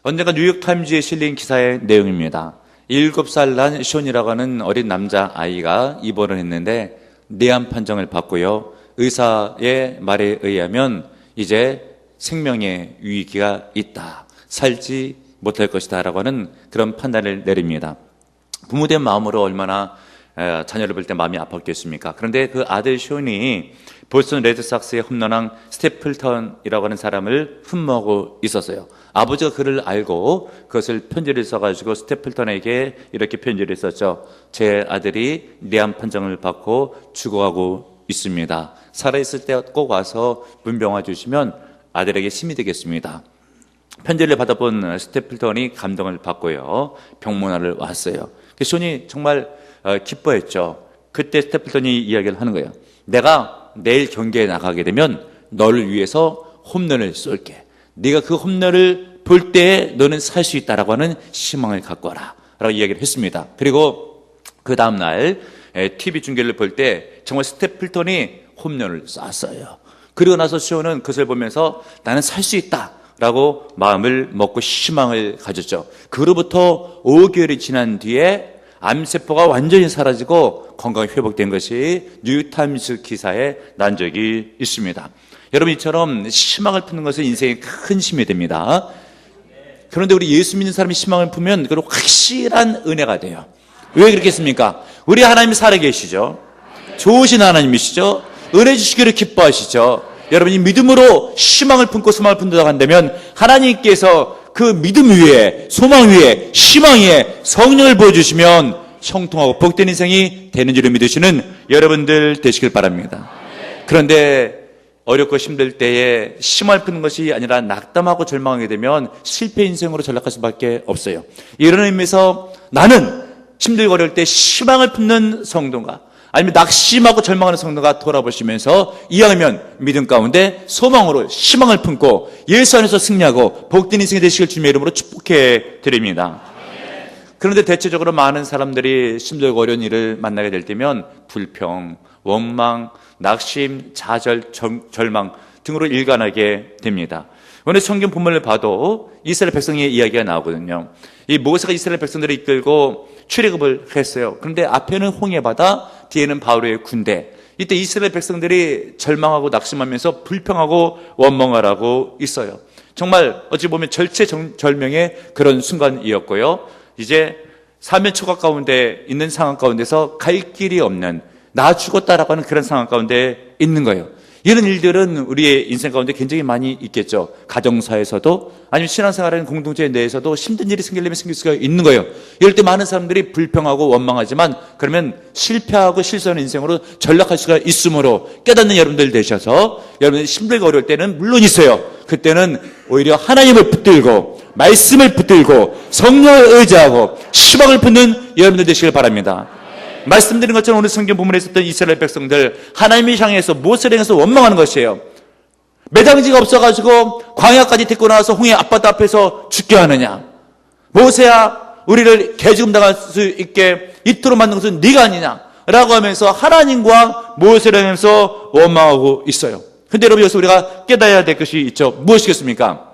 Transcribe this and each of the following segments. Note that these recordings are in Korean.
언젠가 뉴욕타임즈에 실린 기사의 내용입니다. 7살 난 숀이라고 하는 어린 남자아이가 입원을 했는데 뇌암 판정을 받고요. 의사의 말에 의하면 이제 생명의 위기가 있다. 살지 못할 것이다 라고 하는 그런 판단을 내립니다. 부모된 마음으로 얼마나 자녀를 볼 때 마음이 아팠겠습니까? 그런데 그 아들 숀이 보스턴 레드삭스의 홈런왕 스태플턴이라고 하는 사람을 흠모하고 있었어요. 아버지가 그를 알고 그것을 편지를 써가지고 스태플턴에게 이렇게 편지를 썼죠. 제 아들이 뇌암 판정을 받고 죽어가고 있습니다. 살아있을 때 꼭 와서 문병화 주시면 아들에게 힘이 되겠습니다. 편지를 받아본 스태플턴이 감동을 받고요. 병문안을 왔어요. 숀이 정말 기뻐했죠. 그때 스태플턴이 이야기를 하는 거예요. 내가 내일 경기에 나가게 되면 너를 위해서 홈런을 쏠게. 네가 그 홈런을 볼 때에 너는 살 수 있다라고 하는 희망을 갖고 와라 라고 이야기를 했습니다. 그리고 그 다음날 TV 중계를 볼 때 정말 스태플턴이 홈런을 쐈어요. 그리고 나서 숀은 그것을 보면서 나는 살 수 있다 라고 마음을 먹고 희망을 가졌죠. 그로부터 5개월이 지난 뒤에 암세포가 완전히 사라지고 건강이 회복된 것이 뉴욕타임스 기사에 난 적이 있습니다. 여러분, 이처럼 희망을 품는 것은 인생에 큰 힘이 됩니다. 그런데 우리 예수 믿는 사람이 희망을 품으면 그건 확실한 은혜가 돼요. 왜 그렇겠습니까? 우리 하나님이 살아계시죠. 좋으신 하나님이시죠. 은혜 주시기를 기뻐하시죠. 여러분이 믿음으로 희망을 품고 소망을 품는다고 한다면 하나님께서 그 믿음 위에, 소망 위에, 희망 위에 성령을 부어주시면 형통하고 복된 인생이 되는 줄을 믿으시는 여러분들 되시길 바랍니다. 그런데 어렵고 힘들 때에 희망을 품는 것이 아니라 낙담하고 절망하게 되면 실패 인생으로 전락할 수밖에 없어요. 이런 의미에서 나는 힘들고 어려울 때 희망을 품는 성도가, 아니면 낙심하고 절망하는 성도가 돌아보시면서 이왕이면 믿음 가운데 소망으로 희망을 품고 예수 안에서 승리하고 복된 인생이 되시길 주님의 이름으로 축복해 드립니다. 그런데 대체적으로 많은 사람들이 힘들고 어려운 일을 만나게 될 때면 불평, 원망, 낙심, 좌절, 절망 등으로 일관하게 됩니다. 오늘 성경 본문을 봐도 이스라엘 백성의 이야기가 나오거든요. 이 모세가 이스라엘 백성들을 이끌고 출애굽을 했어요. 그런데 앞에는 홍해바다, 뒤에는 바로의 군대. 이때 이스라엘 백성들이 절망하고 낙심하면서 불평하고 원망하라고 있어요. 정말 어찌 보면 절체절명의 그런 순간이었고요. 이제 사면초가 가운데 있는 상황 가운데서 갈 길이 없는, 나 죽었다라고 하는 그런 상황 가운데 있는 거예요. 이런 일들은 우리의 인생 가운데 굉장히 많이 있겠죠. 가정사에서도, 아니면 신앙생활하는 공동체 내에서도 힘든 일이 생기려면 생길 수가 있는 거예요. 이럴 때 많은 사람들이 불평하고 원망하지만 그러면 실패하고 실수하는 인생으로 전락할 수가 있으므로 깨닫는 여러분들 되셔서 여러분들이 힘들고 어려울 때는 물론 있어요. 그때는 오히려 하나님을 붙들고 말씀을 붙들고 성령을 의지하고 희망을 품는 여러분들 되시길 바랍니다. 말씀드린 것처럼 오늘 성경 본문에 있었던 이스라엘 백성들, 하나님을 향해서 모세를 향해서 원망하는 것이에요. 매장지가 없어가지고 광야까지 데리고 나와서 홍해 앞바다 앞에서 죽게 하느냐. 모세야, 우리를 개죽음 당할 수 있게 이토록 만든 것은 네가 아니냐 라고 하면서 하나님과 모세를 향해서 원망하고 있어요. 근데 여러분, 여기서 우리가 깨달아야 될 것이 있죠. 무엇이겠습니까?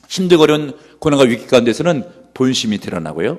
힘들고 어려운 고난과 위기 가운데서는 본심이 드러나고요.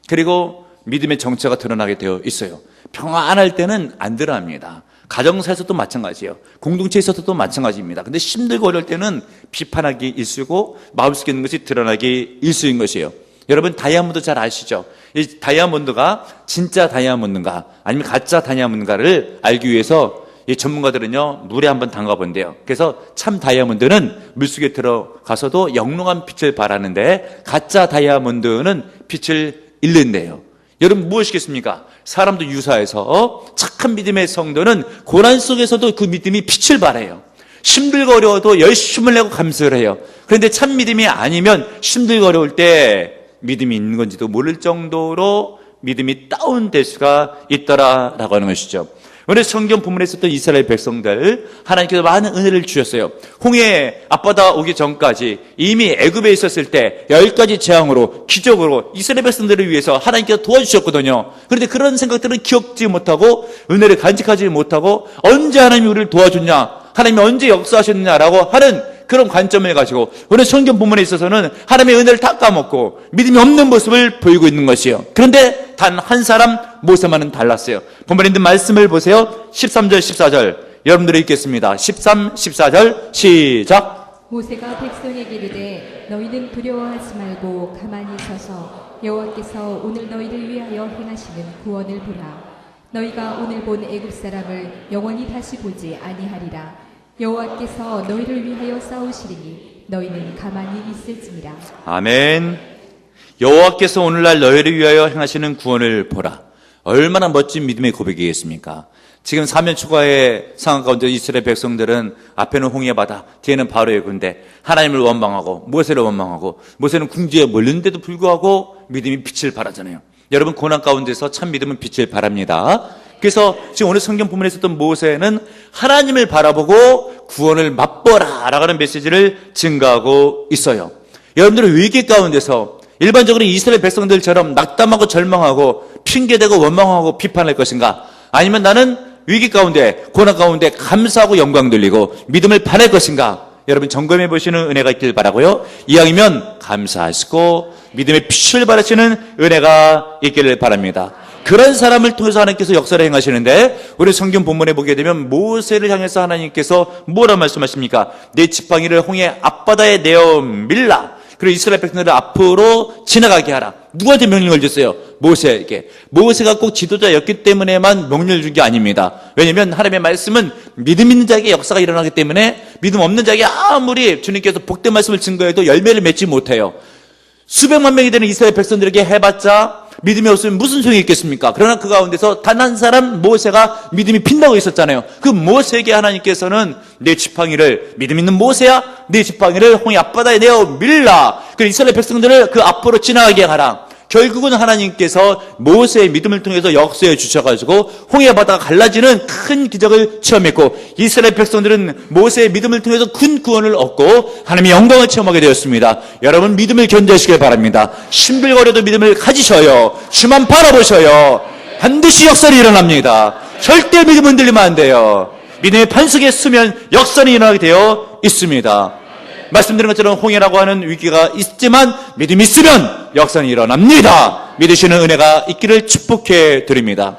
그리고 믿음의 정체가 드러나게 되어 있어요. 평안할 때는 안 드러납니다. 가정사에서도 마찬가지예요. 공동체에서도 마찬가지입니다. 근데 힘들고 어려울 때는 비판하기 일쑤고 마음속에 있는 것이 드러나기 일쑤인 것이에요. 여러분, 다이아몬드 잘 아시죠? 이 다이아몬드가 진짜 다이아몬드인가 아니면 가짜 다이아몬드인가를 알기 위해서 이 전문가들은요, 물에 한번 담가본대요. 그래서 참 다이아몬드는 물속에 들어가서도 영롱한 빛을 발하는데 가짜 다이아몬드는 빛을 잃는데요. 여러분, 무엇이겠습니까? 사람도 유사해서 착한 믿음의 성도는 고난 속에서도 그 믿음이 빛을 발해요. 힘들고 어려워도 열심을 내고 감수를 해요. 그런데 참 믿음이 아니면 힘들고 어려울 때 믿음이 있는 건지도 모를 정도로 믿음이 다운될 수가 있더라라고 하는 것이죠. 오늘 성경 본문에 있었던 이스라엘 백성들, 하나님께서 많은 은혜를 주셨어요. 홍해 앞바다 오기 전까지 이미 애굽에 있었을 때 10가지 재앙으로 기적으로 이스라엘 백성들을 위해서 하나님께서 도와주셨거든요. 그런데 그런 생각들은 기억지 못하고 은혜를 간직하지 못하고 언제 하나님이 우리를 도와줬냐, 하나님이 언제 역사하셨느냐라고 하는 그런 관점을 가지고 오늘 성경 본문에 있어서는 하나님의 은혜를 다 까먹고 믿음이 없는 모습을 보이고 있는 것이요. 그런데 단 한 사람 모세만은 달랐어요. 본문에 있는 말씀을 보세요. 13절 14절 여러분들이 읽겠습니다. 13, 14절 시작. 모세가 백성에게 이르되 너희는 두려워하지 말고 가만히 서서 여호와께서 오늘 너희를 위하여 행하시는 구원을 보라. 너희가 오늘 본 애굽 사람을 영원히 다시 보지 아니하리라. 여호와께서 너희를 위하여 싸우시리니 너희는 가만히 있을지니라. 아멘. 여호와께서 오늘날 너희를 위하여 행하시는 구원을 보라. 얼마나 멋진 믿음의 고백이겠습니까? 지금 사면 초과의 상황 가운데 이스라엘 백성들은 앞에는 홍해 바다, 뒤에는 바로의 군대, 하나님을 원망하고 모세를 원망하고, 모세는 궁지에 몰렸는데도 불구하고 믿음이 빛을 발하잖아요. 여러분, 고난 가운데서 참 믿음은 빛을 발합니다. 그래서 지금 오늘 성경 본문에 있었던 모세는 하나님을 바라보고 구원을 맛보라 라고 하는 메시지를 증가하고 있어요. 여러분들은 위기 가운데서 일반적으로 이스라엘 백성들처럼 낙담하고 절망하고 핑계대고 원망하고 비판할 것인가? 아니면 나는 위기 가운데, 고난 가운데 감사하고 영광 돌리고 믿음을 발할 것인가? 여러분 점검해 보시는 은혜가 있길 바라고요. 이왕이면 감사하시고 믿음의 빛을 발하시는 은혜가 있기를 바랍니다. 그런 사람을 통해서 하나님께서 역사를 행하시는데, 우리 성경 본문에 보게 되면 모세를 향해서 하나님께서 뭐라 말씀하십니까? 내 지팡이를 홍해 앞바다에 내어 밀라. 그리고 이스라엘 백성들을 앞으로 지나가게 하라. 누구한테 명령을 줬어요? 모세에게. 모세가 꼭 지도자였기 때문에만 명령을 준 게 아닙니다. 왜냐하면 하나님의 말씀은 믿음 있는 자에게 역사가 일어나기 때문에 믿음 없는 자에게 아무리 주님께서 복된 말씀을 증거해도 열매를 맺지 못해요. 수백만 명이 되는 이스라엘 백성들에게 해봤자 믿음이 없으면 무슨 소용이 있겠습니까? 그러나 그 가운데서 단 한 사람 모세가 믿음이 빛나고 있었잖아요. 그 모세에게 하나님께서는 내 지팡이를, 믿음 있는 모세야, 내 지팡이를 홍해 앞바다에 내어 밀라. 그 이스라엘 백성들을 그 앞으로 지나가게 하라. 결국은 하나님께서 모세의 믿음을 통해서 역사해 주셔가지고 홍해 바다가 갈라지는 큰 기적을 체험했고, 이스라엘 백성들은 모세의 믿음을 통해서 큰 구원을 얻고 하나님의 영광을 체험하게 되었습니다. 여러분 믿음을 견제하시길 바랍니다. 신불거려도 믿음을 가지셔요. 주만 바라보셔요. 반드시 역사는 일어납니다. 절대 믿음 흔들리면 안 돼요. 믿음의 반석에 서면 역사는 일어나게 되어 있습니다. 말씀드린 것처럼 홍해라고 하는 위기가 있지만 믿음이 있으면 역사는 일어납니다. 믿으시는 은혜가 있기를 축복해 드립니다.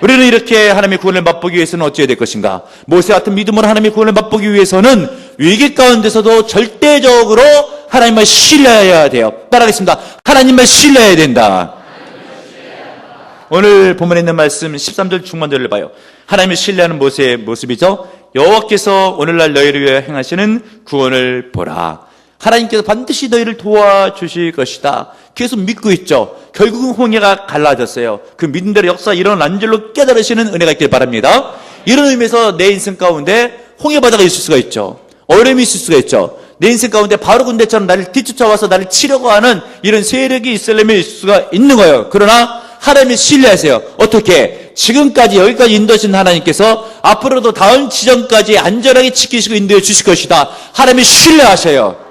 우리는 이렇게 하나님의 구원을 맛보기 위해서는 어찌해야 될 것인가? 모세 같은 믿음으로 하나님의 구원을 맛보기 위해서는 위기 가운데서도 절대적으로 하나님을 신뢰해야 돼요. 따라하겠습니다. 하나님을 신뢰해야 된다. 오늘 본문에 있는 말씀 13절 중반절을 봐요. 하나님을 신뢰하는 모세의 모습이죠. 여호와께서 오늘날 너희를 위하여 행하시는 구원을 보라. 하나님께서 반드시 너희를 도와주실 것이다. 계속 믿고 있죠. 결국은 홍해가 갈라졌어요. 그 믿음대로 역사가 일어난 줄로 깨달으시는 은혜가 있길 바랍니다. 이런 의미에서 내 인생 가운데 홍해 바다가 있을 수가 있죠. 어려움이 있을 수가 있죠. 내 인생 가운데 바로 군대처럼 나를 뒤쫓아와서 나를 치려고 하는 이런 세력이 이슬람에 있을 수가 있는 거예요. 그러나 하나님을 신뢰하세요. 어떻게? 지금까지 여기까지 인도하신 하나님께서 앞으로도 다음 지점까지 안전하게 지키시고 인도해 주실 것이다. 하나님을 신뢰하셔요.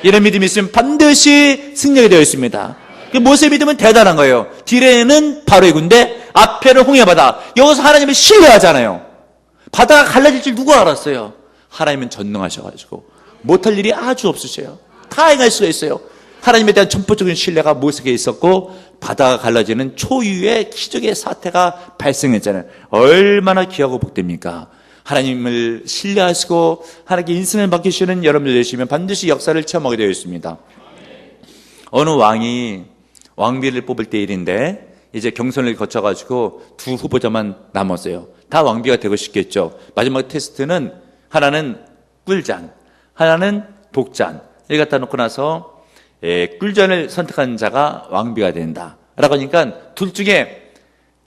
이런 믿음이 있으면 반드시 승리하게 되어 있습니다. 모세의 믿음은 대단한 거예요. 뒤에는 바로의 군대, 앞에는 홍해 바다. 여기서 하나님을 신뢰하잖아요. 바다가 갈라질 줄 누가 알았어요? 하나님은 전능하셔가지고 못할 일이 아주 없으셔요. 다 행할 수가 있어요. 하나님에 대한 전폭적인 신뢰가 모세에게 있었고, 바다가 갈라지는 초유의 기적의 사태가 발생했잖아요. 얼마나 귀하고 복됩니까? 하나님을 신뢰하시고 하나님께 인생을 맡기시는 여러분들 되시면 반드시 역사를 체험하게 되어 있습니다. 어느 왕이 왕비를 뽑을 때 일인데, 이제 경선을 거쳐가지고 두 후보자만 남았어요. 다 왕비가 되고 싶겠죠. 마지막 테스트는 하나는 꿀잔, 하나는 독잔. 이걸 갖다 놓고 나서 꿀잔을 선택한 자가 왕비가 된다 라고 하니까, 둘 중에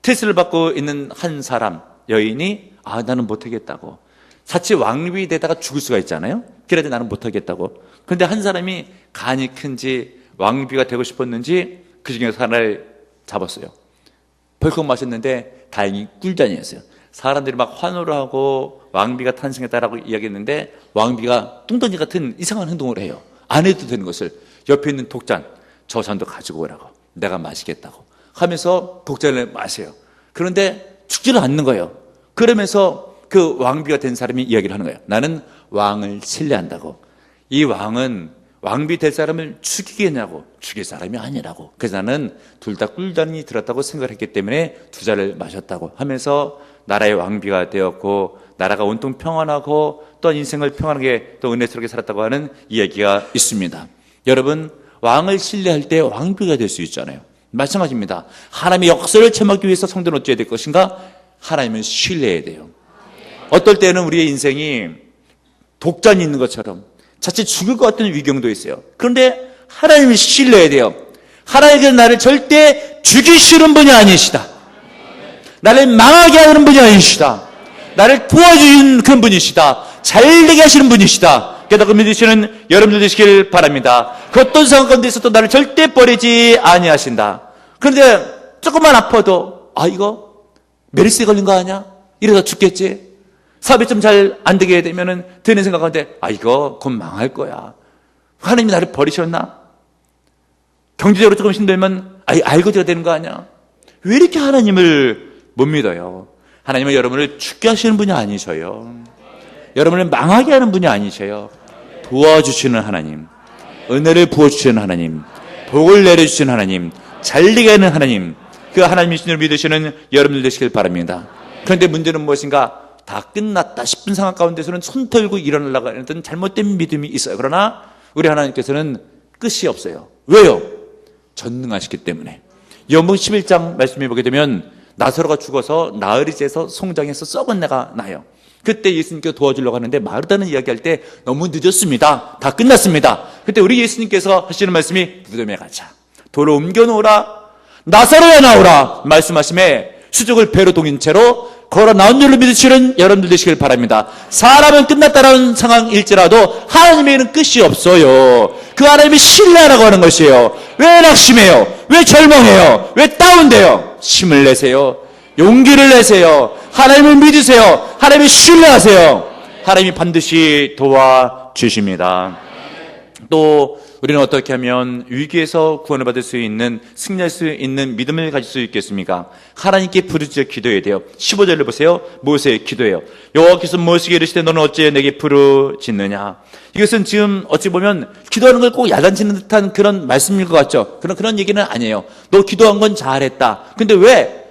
테스트를 받고 있는 한 사람, 여인이 나는 못하겠다고, 자칫 왕비 되다가 죽을 수가 있잖아요. 그래도 나는 못하겠다고. 그런데 한 사람이 간이 큰지 왕비가 되고 싶었는지 그 중에서 하나를 잡았어요. 벌컥 마셨는데 다행히 꿀잔이었어요. 사람들이 막 환호를 하고 왕비가 탄생했다라고 이야기했는데, 왕비가 뚱덩이 같은 이상한 행동을 해요. 안 해도 되는 것을. 옆에 있는 독잔, 저 잔도 가지고 오라고, 내가 마시겠다고 하면서 독잔을 마셔요. 그런데 죽지는 않는 거예요. 그러면서 그 왕비가 된 사람이 이야기를 하는 거예요. 나는 왕을 신뢰한다고. 이 왕은 왕비 될 사람을 죽이겠냐고, 죽일 사람이 아니라고. 그래서 나는 둘 다 꿀단이 들었다고 생각을 했기 때문에 두 잔을 마셨다고 하면서 나라의 왕비가 되었고 나라가 온통 평안하고 또 인생을 평안하게 또 은혜스럽게 살았다고 하는 이야기가 있습니다. 여러분, 왕을 신뢰할 때 왕비가 될 수 있잖아요. 마찬가지입니다. 하나님의 역사를 체험하기 위해서 성도는 어찌해야 될 것인가? 하나님을 신뢰해야 돼요. 어떨 때는 우리의 인생이 독잔이 있는 것처럼 자칫 죽을 것 같은 위경도 있어요. 그런데 하나님을 신뢰해야 돼요. 하나님께서 나를 절대 죽이시는 분이 아니시다. 나를 망하게 하는 분이 아니시다. 나를 도와주는 그런 분이시다. 잘되게 하시는 분이시다. 깨닫고 믿으시는 여러분들 되시길 바랍니다. 그 어떤 상황 가운데 있어도 나를 절대 버리지 아니하신다. 그런데 조금만 아파도 이거 메르스에 걸린 거 아니야? 이러다 죽겠지? 사업이 좀 잘 안 되게 되면은 드는 생각 가운데 이거 곧 망할 거야. 하나님이 나를 버리셨나? 경제적으로 조금 힘들면 알거지가 되는 거 아니야? 왜 이렇게 하나님을 못 믿어요? 하나님은 여러분을 죽게 하시는 분이 아니셔요. 여러분을 망하게 하는 분이 아니셔요. 도와주시는 하나님, 은혜를 부어주시는 하나님, 복을 내려주시는 하나님, 잘되게 하는 하나님, 그 하나님의 신을 믿으시는 여러분들 되시길 바랍니다. 그런데 문제는 무엇인가? 다 끝났다 싶은 상황 가운데서는 손 털고 일어나려고 하는 잘못된 믿음이 있어요. 그러나 우리 하나님께서는 끝이 없어요. 왜요? 전능하시기 때문에. 요한복음 11장 말씀해 보게 되면 나사로가 죽어서 나흘이째서 송장에서 썩은 내가 나요. 그때 예수님께서 도와주려고 하는데 마르다는 이야기할 때 너무 늦었습니다. 다 끝났습니다. 그때 우리 예수님께서 하시는 말씀이 무덤에 가자. 돌을 옮겨놓으라. 나사로야 나오라. 말씀하심에 수족을 배로 동인 채로 걸어 나온 줄로 믿으시는 여러분들 되시길 바랍니다. 사람은 끝났다라는 상황일지라도 하나님에게는 끝이 없어요. 그 하나님이 신뢰하라고 하는 것이에요. 왜 낙심해요? 왜 절망해요? 왜 다운돼요? 힘을 내세요. 용기를 내세요. 하나님을 믿으세요. 하나님을 신뢰하세요. 하나님이 반드시 도와주십니다. 또 우리는 어떻게 하면 위기에서 구원을 받을 수 있는, 승리할 수 있는 믿음을 가질 수 있겠습니까? 하나님께 부르짖어 기도해야 돼요. 15절을 보세요. 모세의 기도예요. 여호와께서 모세에게 이르시되 너는 어찌 내게 부르짖느냐. 이것은 지금 어찌 보면 기도하는 걸 꼭 야단치는 듯한 그런 말씀일 것 같죠. 그런 얘기는 아니에요. 너 기도한 건 잘했다. 근데 왜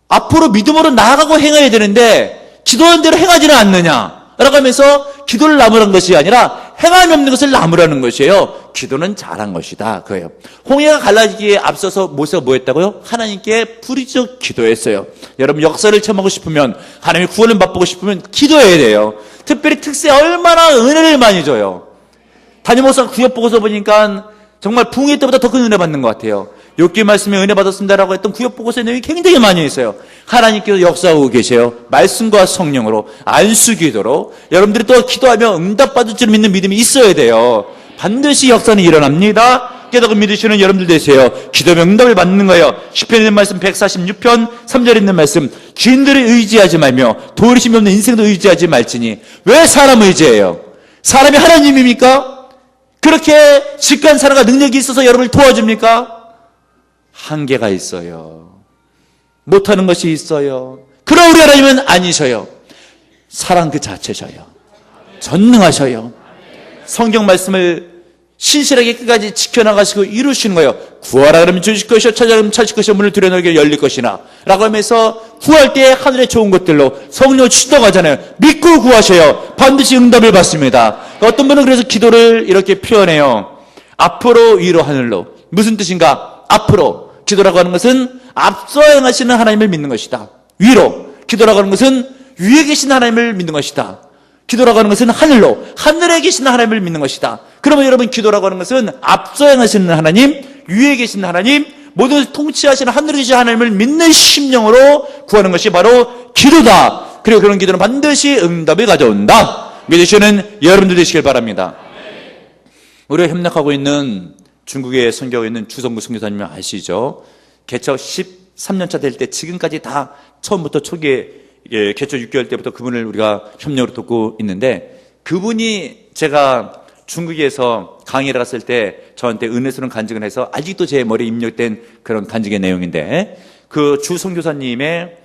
앞으로 믿음으로 나아가고 행해야 되는데 기도한 대로 행하지는 않느냐 라고 하면서 기도를 나무란 것이 아니라 행함이 없는 것을 나무라는 것이에요. 기도는 잘한 것이다. 그래요. 홍해가 갈라지기에 앞서서 모세가 뭐 했다고요? 하나님께 부르짖어 기도했어요. 여러분 역사를 체험하고 싶으면, 하나님의 구원을 맛보고 싶으면 기도해야 돼요. 특별히 특세 얼마나 은혜를 많이 줘요. 담임 목사 구역 보고서 보니까 정말 부흥회 때보다 더 큰 은혜 받는 것 같아요. 욥기 말씀에 은혜 받았습니다라고 했던 구역 보고서의 내용이 굉장히 많이 있어요. 하나님께서 역사하고 계세요. 말씀과 성령으로, 안수기도로 여러분들이 또 기도하며 응답받을 줄 믿는 믿음이 있어야 돼요. 반드시 역사는 일어납니다. 깨닫고 믿으시는 여러분들 되세요. 기도하면 응답을 받는 거예요. 시편에 있는 말씀 146편 3절에 있는 말씀, 주인들을 의지하지 말며 도리심이 없는 인생도 의지하지 말지니. 왜 사람 의지해요? 사람이 하나님입니까? 그렇게 직관 사랑과 능력이 있어서 여러분을 도와줍니까? 한계가 있어요. 못하는 것이 있어요. 그럼 우리 하나님은 아니셔요. 사랑 그 자체셔요. 전능하셔요. 성경 말씀을 신실하게 끝까지 지켜나가시고 이루시는 거예요. 구하라 그러면 주실 것이요, 찾아라 그러면 찾을 것이요, 문을 두려놓으면 열릴 것이나 라고 하면서 구할 때 하늘의 좋은 것들로 성령을 주시다고 하잖아요. 믿고 구하셔요. 반드시 응답을 받습니다. 어떤 분은 그래서 기도를 이렇게 표현해요. 앞으로 위로 하늘로. 무슨 뜻인가? 앞으로. 기도라고 하는 것은 앞서 행하시는 하나님을 믿는 것이다. 위로. 기도라고 하는 것은 위에 계신 하나님을 믿는 것이다. 기도라고 하는 것은 하늘로, 하늘에 계신 하나님을 믿는 것이다. 그러면 여러분, 기도라고 하는 것은 앞서 행하시는 하나님, 위에 계신 하나님, 모든 것을 통치하시는 하늘에 계신 하나님을 믿는 심령으로 구하는 것이 바로 기도다. 그리고 그런 기도는 반드시 응답을 가져온다. 믿으시는 여러분들 되시길 바랍니다. 우리가 협력하고 있는 중국에 선교하고 있는 주성구 선교사님 아시죠? 개척 13년차 될 때 지금까지 다 처음부터 초기에 개척 6개월 때부터 그분을 우리가 협력으로 돕고 있는데, 그분이 제가 중국에서 강의를 갔을 때 저한테 은혜스러운 간증을 해서 아직도 제 머리에 입력된 그런 간증의 내용인데, 그 주 선교사님의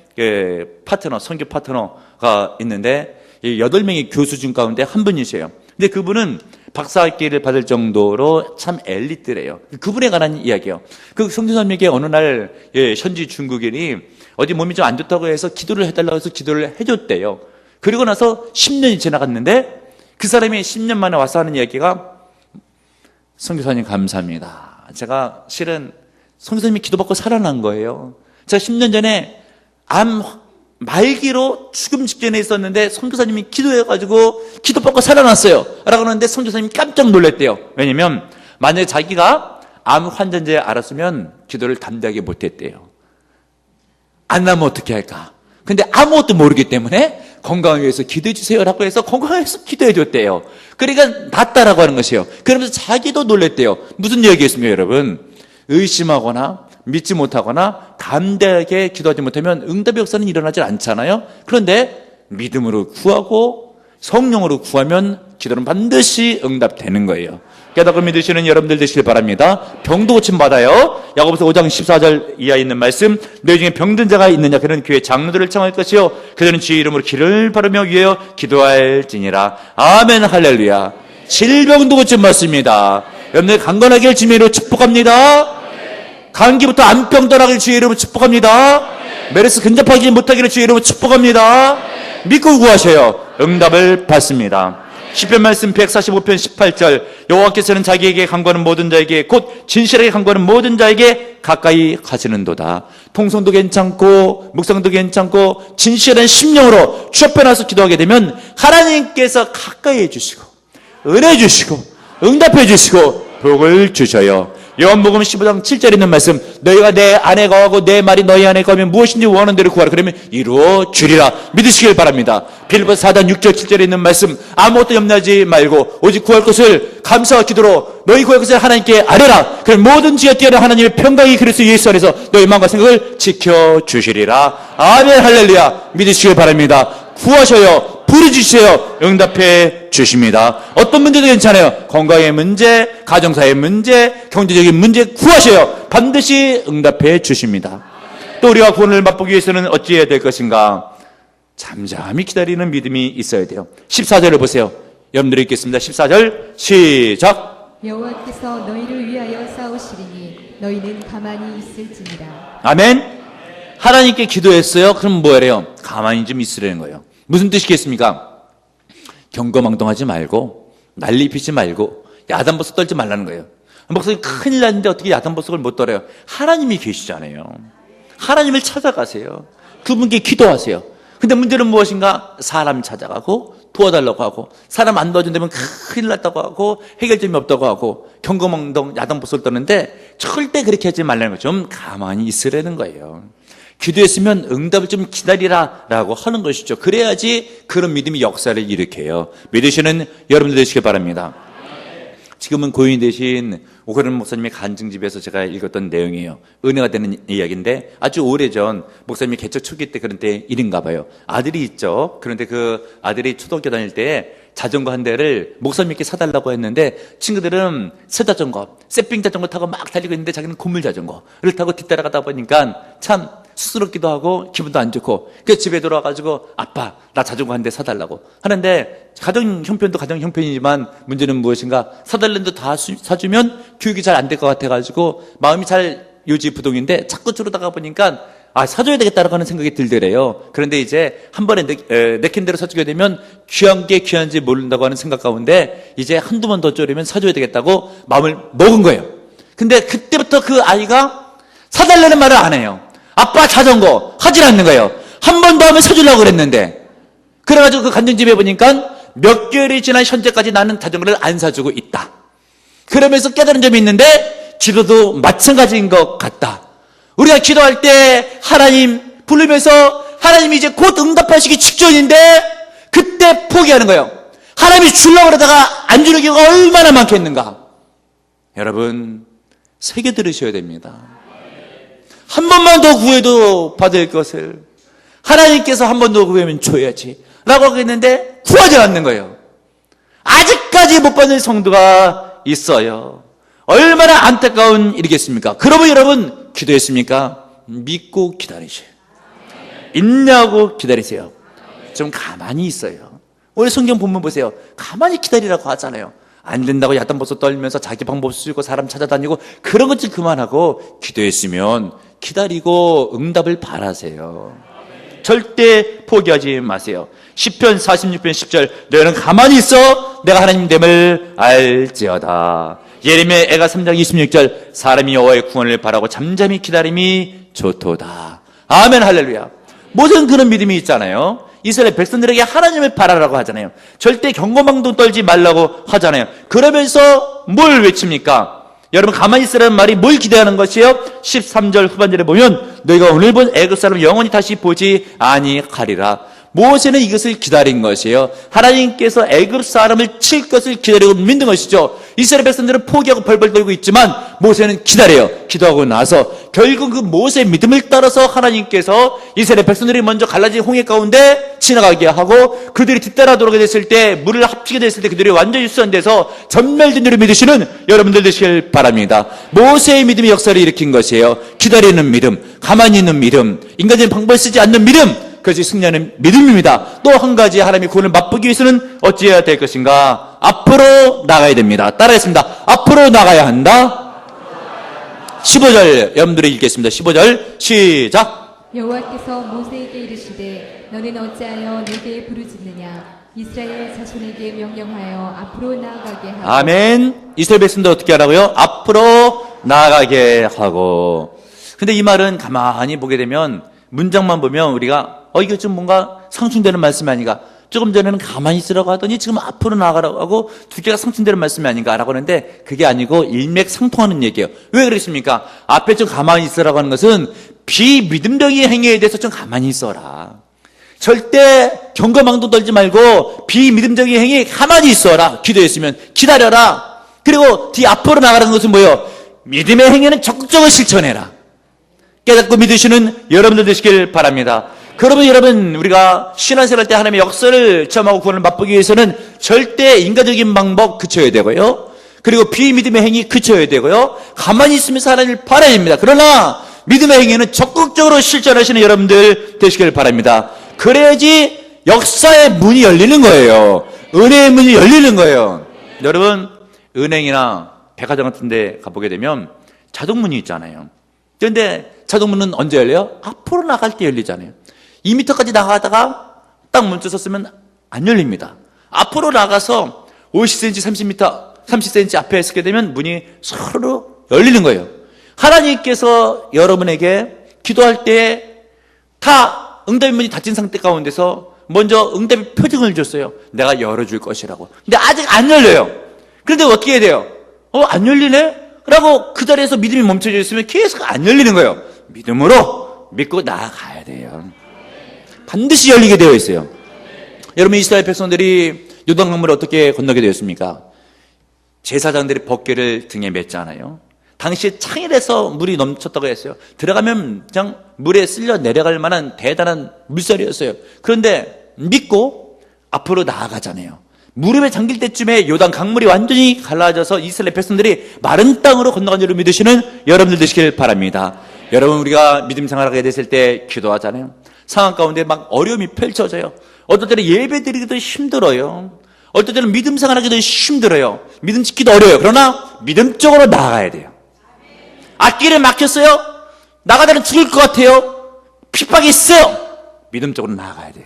파트너, 선교 파트너가 있는데 8명의 교수 중 가운데 한 분이세요. 근데 그분은 박사학위를 받을 정도로 참 엘리트래요. 그분에 관한 이야기예요. 그 성교사님에게 어느 날 현지 중국인이 어디 몸이 좀 안 좋다고 해서 기도를 해달라고 해서 기도를 해줬대요. 그리고 나서 10년이 지나갔는데 그 사람이 10년 만에 와서 하는 이야기가, 선교사님 감사합니다. 제가 실은 선교사님이 기도받고 살아난 거예요. 제가 10년 전에 암 말기로 죽음 직전에 있었는데 선교사님이 기도해가지고 기도받고 살아났어요 라고 하는데, 선교사님이 깜짝 놀랐대요. 왜냐면 만약에 자기가 암 환자인 줄 알았으면 기도를 담대하게 못했대요. 안 나면 어떻게 할까? 근데 아무것도 모르기 때문에 건강을 위해서 기도해 주세요라고 해서 건강을 위해서 기도해 줬대요. 그러니까 낫다라고 하는 것이에요. 그러면서 자기도 놀랬대요. 무슨 얘기겠습니까, 여러분? 의심하거나 믿지 못하거나 담대하게 기도하지 못하면 응답의 역사는 일어나지 않잖아요. 그런데 믿음으로 구하고 성령으로 구하면 기도는 반드시 응답되는 거예요. 깨닫고 믿으시는 여러분들 되시길 바랍니다. 병도 고침 받아요. 야고보서 5장 14절 이하에 있는 말씀, 너희 중에 병든 자가 있느냐? 그는 교회 장로들을 청할 것이요 그들은 주의 이름으로 기를 바르며 위하여 기도할지니라. 아멘, 할렐루야. 질병도 고침 받습니다. 여러분들 강건하게 주의 이름으로 축복합니다. 감기부터 암병 떠나길 주의 이름으로 축복합니다. 메르스 근접하지 못하기를 주의 이름으로 축복합니다. 믿고 구하셔요. 응답을 받습니다. 시편 말씀 145편 18절, 여호와께서는 자기에게 간구하는 모든 자에게, 곧 진실하게 간구하는 모든 자에게 가까이 가시는도다. 통성도 괜찮고 묵상도 괜찮고 진실한 심령으로 주 앞에 나서 기도하게 되면 하나님께서 가까이 해주시고 은혜 주시고 응답해 주시고 복을 주셔요. 요한복음 15장 7절에 있는 말씀, 너희가 내 안에 거하고 내 말이 너희 안에 거하면 무엇인지 원하는 대로 구하라. 그러면 이루어 주리라. 믿으시길 바랍니다. 빌립보서 4장 6절 7절에 있는 말씀, 아무것도 염려하지 말고 오직 구할 것을 감사와 기도로 너희 구할 것을 하나님께 아뢰라. 그럼 모든 지혜와 뛰어난 하나님의 평강이 그리스도 예수 안에서 너희 마음과 생각을 지켜주시리라. 아멘, 할렐루야. 믿으시길 바랍니다. 구하셔요. 부르주세요. 응답해 주십니다. 어떤 문제도 괜찮아요. 건강의 문제, 가정사의 문제, 경제적인 문제 구하셔요. 반드시 응답해 주십니다. 또 우리가 구원을 맛보기 위해서는 어찌해야 될 것인가? 잠잠히 기다리는 믿음이 있어야 돼요. 14절을 보세요. 여러분들이 읽겠습니다. 14절 시작. 여호와께서 너희를 위하여 싸우시리니 너희는 가만히 있을지니라. 아멘. 하나님께 기도했어요. 그럼 뭐래요? 가만히 좀 있으라는 거예요. 무슨 뜻이겠습니까? 경거망동하지 말고 난리 피지 말고 야단버섯 떨지 말라는 거예요. 목사님 큰일 났는데 어떻게 야단버섯을 못 떨어요? 하나님이 계시잖아요. 하나님을 찾아가세요. 그분께 기도하세요. 근데 문제는 무엇인가? 사람 찾아가고 도와달라고 하고, 사람 안 도와준다면 큰일 났다고 하고 해결점이 없다고 하고 경거망동 야단버섯을 떠는데 절대 그렇게 하지 말라는 거죠. 좀 가만히 있으라는 거예요. 기도했으면 응답을 좀 기다리라 라고 하는 것이죠. 그래야지 그런 믿음이 역사를 일으켜요. 믿으시는 여러분들 되시길 바랍니다. 지금은 고인이 되신 오그른 목사님의 간증집에서 제가 읽었던 내용이에요. 은혜가 되는 이야기인데, 아주 오래전 목사님이 개척 초기 때 그런 때 일인가 봐요. 아들이 있죠. 그런데 그 아들이 초등학교 다닐 때 자전거 한 대를 목사님께 사달라고 했는데, 친구들은 새 자전거, 새삥 자전거 타고 막 달리고 있는데 자기는 고물 자전거를 타고 뒤따라가다 보니까 참 쑥스럽기도 하고 기분도 안 좋고, 그래서 집에 돌아와가지고 아빠 나 자전거 한 대 사달라고 하는데, 가정 형편도 가정 형편이지만 문제는 무엇인가? 사달라는데 다 사주면 교육이 잘 안 될 것 같아가지고 마음이 잘 요지부동인데, 자꾸 저러다가 보니까 사줘야 되겠다라고 하는 생각이 들더래요. 그런데 이제 한 번에 내킨 대로 사주게 되면 귀한 게 귀한지 모른다고 하는 생각 가운데 이제 한두 번 더 쪼르면 사줘야 되겠다고 마음을 먹은 거예요. 근데 그때부터 그 아이가 사달라는 말을 안 해요. 아빠 자전거 하질 않는 거예요. 한 번 더 하면 사주려고 그랬는데, 그래가지고 그 간증집에 보니까 몇 개월이 지난 현재까지 나는 자전거를 안 사주고 있다. 그러면서 깨달은 점이 있는데, 기도도 마찬가지인 것 같다. 우리가 기도할 때 하나님 부르면서 하나님이 이제 곧 응답하시기 직전인데 그때 포기하는 거예요. 하나님이 주려고 그러다가 안 주는 경우가 얼마나 많겠는가. 여러분, 새겨 들으셔야 됩니다. 한 번만 더 구해도 받을 것을 하나님께서 한 번 더 구하면 줘야지 라고 하겠는데 구하지 않는 거예요. 아직까지 못 받는 성도가 있어요. 얼마나 안타까운 일이겠습니까? 그러면 여러분, 기도했습니까? 믿고 기다리세요. 있냐고 기다리세요. 좀 가만히 있어요. 오늘 성경 본문 보세요. 가만히 기다리라고 하잖아요. 안 된다고 야단버섯 떨면서 자기 방법 쓰고 사람 찾아다니고 그런 것 좀 그만하고 기도했으면 기다리고 응답을 바라세요. 절대 포기하지 마세요. 시편 46편 10절 너희는 가만히 있어 내가 하나님 됨을 알지어다. 예레미야 애가 3장 26절 사람이 여호와의 구원을 바라고 잠잠히 기다림이 좋도다. 아멘 할렐루야. 모든 그런 믿음이 있잖아요. 이스라엘 백성들에게 하나님을 바라라고 하잖아요. 절대 경고망도 떨지 말라고 하잖아요. 그러면서 뭘 외칩니까? 여러분 가만히 있으라는 말이 뭘 기대하는 것이에요? 13절 후반절에 보면 너희가 오늘 본 애굽 사람을 영원히 다시 보지 아니하리라. 모세는 이것을 기다린 것이에요. 하나님께서 애굽 사람을 칠 것을 기다리고 믿는 것이죠. 이스라엘 백성들은 포기하고 벌벌 떨고 있지만 모세는 기다려요. 기도하고 나서 결국 그 모세의 믿음을 따라서 하나님께서 이스라엘 백성들이 먼저 갈라진 홍해 가운데 지나가게 하고 그들이 뒤따라 돌아가게 됐을 때 물을 합치게 됐을 때 그들이 완전히 수산돼서 전멸된 줄을 믿으시는 여러분들 되시길 바랍니다. 모세의 믿음이 역사를 일으킨 것이에요. 기다리는 믿음, 가만히 있는 믿음, 인간적인 방법을 쓰지 않는 믿음, 그것이 승리하는 믿음입니다. 또 한 가지 하나님의 구원을 맛보기 위해서는 어찌해야 될 것인가? 앞으로 나가야 됩니다. 따라했습니다. 앞으로 나가야 한다. 15절 여러분들이 읽겠습니다. 15절 시작. 여호와께서 모세에게 이르시되 너는 어찌하여 내게 부르짖느냐 이스라엘 자손에게 명령하여 앞으로 나아가게 하고. 아멘. 이스라엘 백성들 어떻게 하라고요? 앞으로 나아가게 하고. 근데 이 말은 가만히 보게 되면 문장만 보면 우리가 이거 좀 뭔가 상충되는 말씀이 아닌가, 조금 전에는 가만히 있으라고 하더니 지금 앞으로 나가라고 하고 두 개가 상충되는 말씀이 아닌가라고 하는데 그게 아니고 일맥상통하는 얘기예요. 왜 그러십니까? 앞에 좀 가만히 있으라고 하는 것은 비믿음적인 행위에 대해서 좀 가만히 있어라. 절대 경거망도 떨지 말고 비믿음적인 행위에 가만히 있어라. 기도했으면 기다려라. 그리고 뒤 앞으로 나가라는 것은 뭐예요? 믿음의 행위는 적극적으로 실천해라. 깨닫고 믿으시는 여러분들 되시길 바랍니다. 그러면 여러분 우리가 신앙생활 할 때 하나님의 역사를 체험하고 구원을 맛보기 위해서는 절대 인간적인 방법 그쳐야 되고요. 그리고 비믿음의 행위 그쳐야 되고요. 가만히 있으면서 하나님을 바라야 됩니다. 그러나 믿음의 행위는 적극적으로 실천하시는 여러분들 되시길 바랍니다. 그래야지 역사의 문이 열리는 거예요. 은혜의 문이 열리는 거예요. 여러분 은행이나 백화점 같은 데 가보게 되면 자동문이 있잖아요. 그런데 자동문은 언제 열려요? 앞으로 나갈 때 열리잖아요. 2m까지 나가다가 딱 멈춰섰으면 안 열립니다. 앞으로 나가서 50cm, 30cm 앞에 서게 되면 문이 서로 열리는 거예요. 하나님께서 여러분에게 기도할 때 다 응답의 문이 닫힌 상태 가운데서 먼저 응답의 표징을 줬어요. 내가 열어줄 것이라고. 근데 아직 안 열려요. 그런데 어떻게 해야 돼요? 안 열리네? 라고 그 자리에서 믿음이 멈춰져 있으면 계속 안 열리는 거예요. 믿음으로 믿고 나아가야 돼요. 반드시 열리게 되어 있어요. 여러분 이스라엘 백성들이 요단강물을 어떻게 건너게 되었습니까? 제사장들이 벗개를 등에 맸잖아요. 당시에 창일에서 물이 넘쳤다고 했어요. 들어가면 그냥 물에 쓸려 내려갈 만한 대단한 물살이었어요. 그런데 믿고 앞으로 나아가잖아요. 무릎에 잠길 때쯤에 요단 강물이 완전히 갈라져서 이스라엘 백성들이 마른 땅으로 건너간 줄을 믿으시는 여러분들 되시길 바랍니다. 여러분 우리가 믿음 생활하게 됐을 때 기도하잖아요. 상황 가운데 막 어려움이 펼쳐져요. 어떨 때는 예배 드리기도 힘들어요. 어떨 때는 믿음 생활하기도 힘들어요. 믿음 지키기도 어려워요. 그러나 믿음적으로 나아가야 돼요. 앞길에 막혔어요. 나가다는 죽을 것 같아요. 핍박이 있어요. 믿음적으로 나아가야 돼요.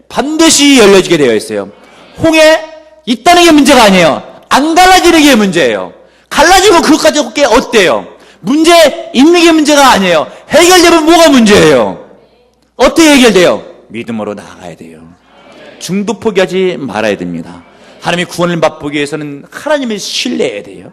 반드시 열려지게 되어 있어요. 홍해 있다는 게 문제가 아니에요. 안 갈라지는 게 문제예요. 갈라지고 그것까지 게 어때요? 문제 있는 게 문제가 아니에요. 해결되면 뭐가 문제예요? 어떻게 해결돼요? 믿음으로 나아가야 돼요. 중도 포기하지 말아야 됩니다. 하나님의 구원을 맛보기 위해서는 하나님을 신뢰해야 돼요.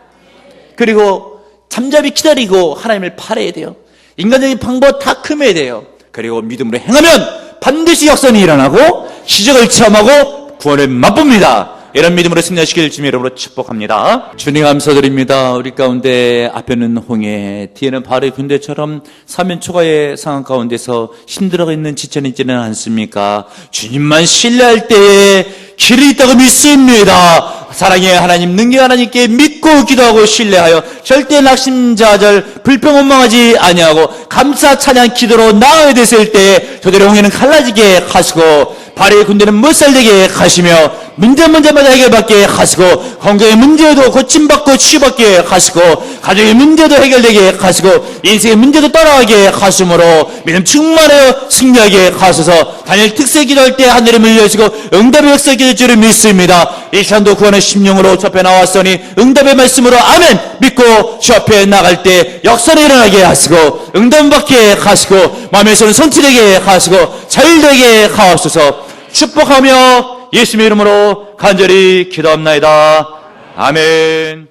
그리고 잠잠히 기다리고 하나님을 바라야 돼요. 인간적인 방법 다 금해야 돼요. 그리고 믿음으로 행하면 반드시 역사는 일어나고 시적을 체험하고 구원을 맛봅니다. 이런 믿음으로 승리하시길 주님의 이름으로 축복합니다. 주님 감사드립니다. 우리 가운데 앞에는 홍해, 뒤에는 바로의 군대처럼 사면 초과의 상황 가운데서 힘들어 있는 지체는 않습니까? 주님만 신뢰할 때에 길이 있다고 믿습니다. 사랑의 하나님, 능력 하나님께 믿고 기도하고 신뢰하여 절대 낙심자절 불평 원망하지 아니하고 감사 찬양 기도로 나아야 됐을 때에 저들의 홍해는 갈라지게 하시고 발의 군대는 못살되게 하시며 문제마다 해결받게 하시고, 건강의 문제도 고침받고 치유받게 하시고, 가정의 문제도 해결되게 하시고, 인생의 문제도 떠나가게 하심으로 믿음 충만하여 승리하게 하소서. 다니엘 특세 기도할 때 하늘에 물려주시고 응답의 역사 기도할 줄을 믿습니다. 이 시간도 구원의 심령으로 주 앞에 나왔으니 응답의 말씀으로 아멘 믿고 주 앞에 나갈 때 역사를 일어나게 하시고 응답 받게 하시고 마음에서는 성취되게 하시고 자율되게 하옵소서. 축복하며 예수님의 이름으로 간절히 기도합나이다. 아멘.